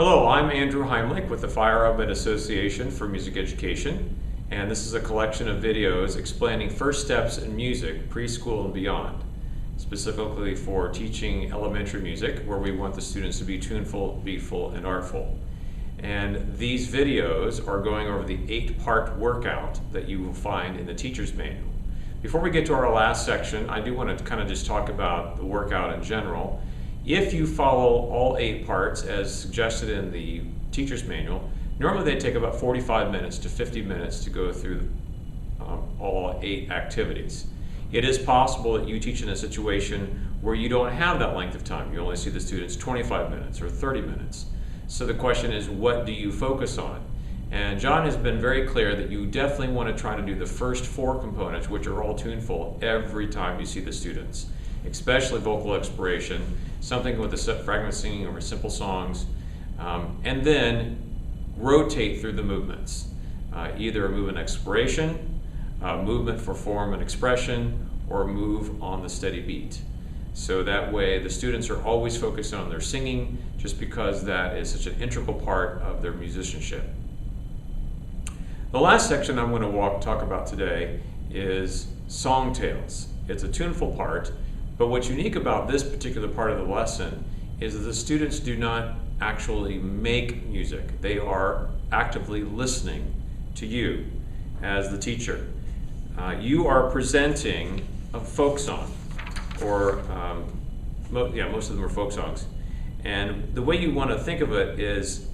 Hello, I'm Andrew Himelick with the Feierabend Association for Music Education, and this is a collection of videos explaining first steps in music, preschool and beyond, specifically for teaching elementary music, where we want the students to be tuneful, beatful, and artful. And these videos are going over the 8-part workout that you will find in the teacher's manual. Before we get to our last section, I do want to kind of just talk about the workout in general. If you follow all 8 parts as suggested in the teacher's manual, normally they take about 45 minutes to 50 minutes to go through all 8 activities. It is possible that you teach in a situation where you don't have that length of time. You only see the students 25 minutes or 30 minutes. So the question is, what do you focus on? And John has been very clear that you definitely want to try to do the first 4 components, which are all tuneful, every time you see the students, especially vocal exploration, something with the fragment singing or simple songs, and then rotate through the movements, either a movement exploration, movement for form and expression, or move on the steady beat. So that way the students are always focused on their singing, just because that is such an integral part of their musicianship. The last section I'm going to talk about today is Songtales. It's a tuneful part, but what's unique about this particular part of the lesson is that the students do not actually make music. They are actively listening to you as the teacher. You are presenting a folk song, or most of them are folk songs. And the way you want to think of it is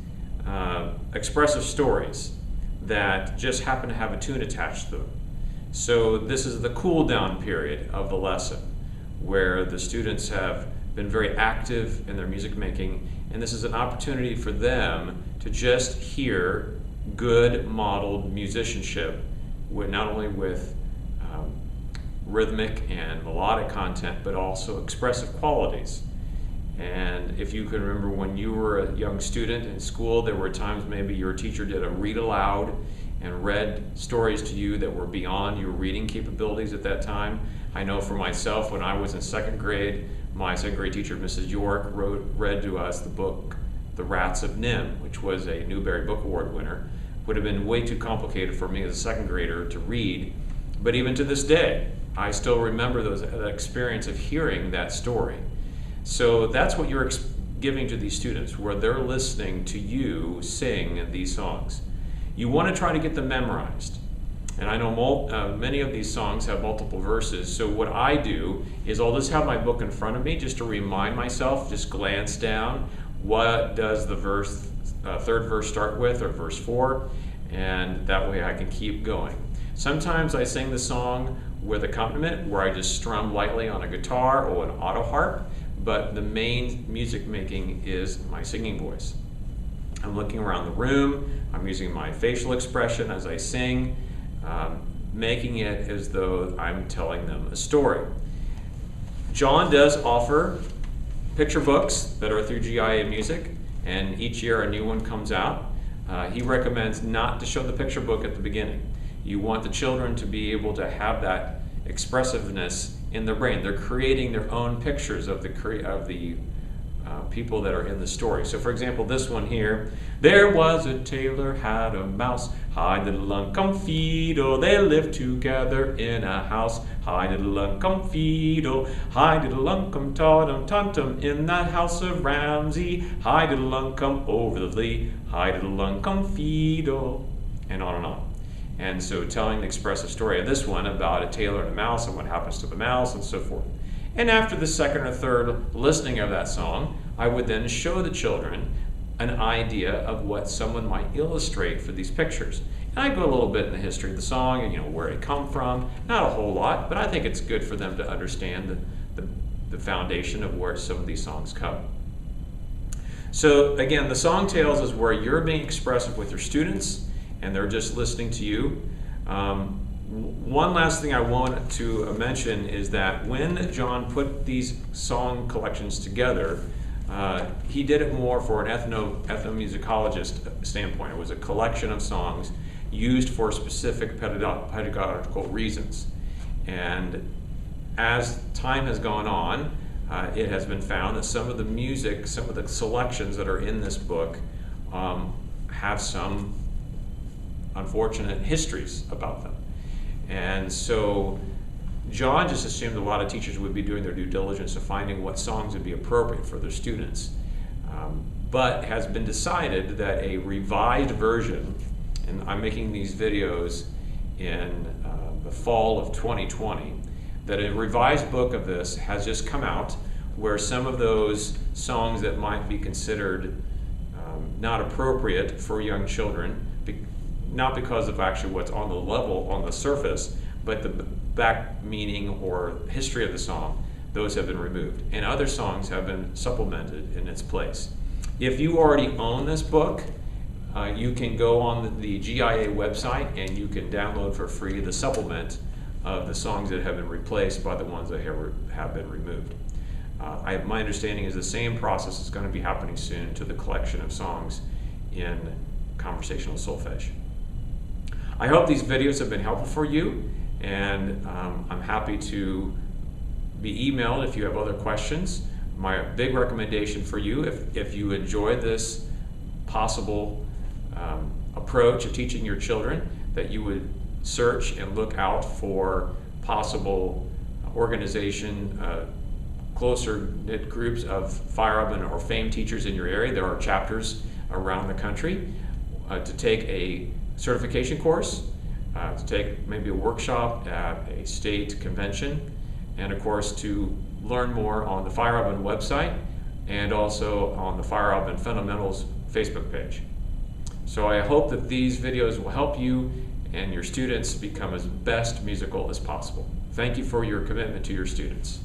expressive stories that just happen to have a tune attached to them. So this is the cool down period of the lesson, where the students have been very active in their music making, and this is an opportunity for them to just hear good modeled musicianship, not only with rhythmic and melodic content, but also expressive qualities. And if you can remember when you were a young student in school, there were times maybe your teacher did a read aloud and read stories to you that were beyond your reading capabilities at that time. I know for myself, when I was in 2nd grade, my 2nd grade teacher, Mrs. York, read to us the book The Rats of Nim, which was a Newbery Book Award winner. Would have been way too complicated for me as a 2nd grader to read, but even to this day, I still remember that experience of hearing that story. So that's what you're giving to these students, where they're listening to you sing these songs. You want to try to get them memorized. And I know many of these songs have multiple verses, so what I do is I'll just have my book in front of me just to remind myself, just glance down, what does the 3rd verse start with, or verse 4, and that way I can keep going. Sometimes I sing the song with accompaniment, where I just strum lightly on a guitar or an auto harp, but the main music making is my singing voice. I'm looking around the room, I'm using my facial expression as I sing, making it as though I'm telling them a story. John does offer picture books that are through GIA Music, and each year a new one comes out. He recommends not to show the picture book at the beginning. You want the children to be able to have that expressiveness in their brain. They're creating their own pictures of the people that are in the story. So for example, this one here, there was a tailor had a mouse, hi diddle uncum fido, they lived together in a house, hi diddle uncum fido, hi diddle uncum todum tuntum, in that house of Ramsey, hi diddle uncum over the lea, hi diddle uncum fido, and on and on. And so telling the expressive story of this one about a tailor and a mouse and what happens to the mouse and so forth. And after the 2nd or 3rd listening of that song, I would then show the children an idea of what someone might illustrate for these pictures. And I go a little bit in the history of the song and where it come from. Not a whole lot, but I think it's good for them to understand the foundation of where some of these songs come. So again, the Songtales is where you're being expressive with your students, and they're just listening to you. One last thing I want to mention is that when John put these song collections together, he did it more for an ethnomusicologist standpoint. It was a collection of songs used for specific pedagogical reasons. And as time has gone on, it has been found that some of the music, some of the selections that are in this book have some unfortunate histories about them. And so John just assumed a lot of teachers would be doing their due diligence of finding what songs would be appropriate for their students. But has been decided that a revised version, and I'm making these videos in the fall of 2020, that a revised book of this has just come out where some of those songs that might be considered not appropriate for young children, not because of actually what's on the level, on the surface, but the back meaning or history of the song, those have been removed. And other songs have been supplemented in its place. If you already own this book, you can go on the GIA website and you can download for free the supplement of the songs that have been replaced by the ones that have been removed. My understanding is the same process is going to be happening soon to the collection of songs in conversational solfege. I hope these videos have been helpful for you, and I'm happy to be emailed if you have other questions. My big recommendation for you, if you enjoy this possible approach of teaching your children, that you would search and look out for possible organization, closer knit groups of Feierabend or FAME teachers in your area. There are chapters around the country to take a certification course, to take maybe a workshop at a state convention, and of course to learn more on the Feierabend website and also on the Feierabend Fundamentals Facebook page. So I hope that these videos will help you and your students become as best musical as possible. Thank you for your commitment to your students.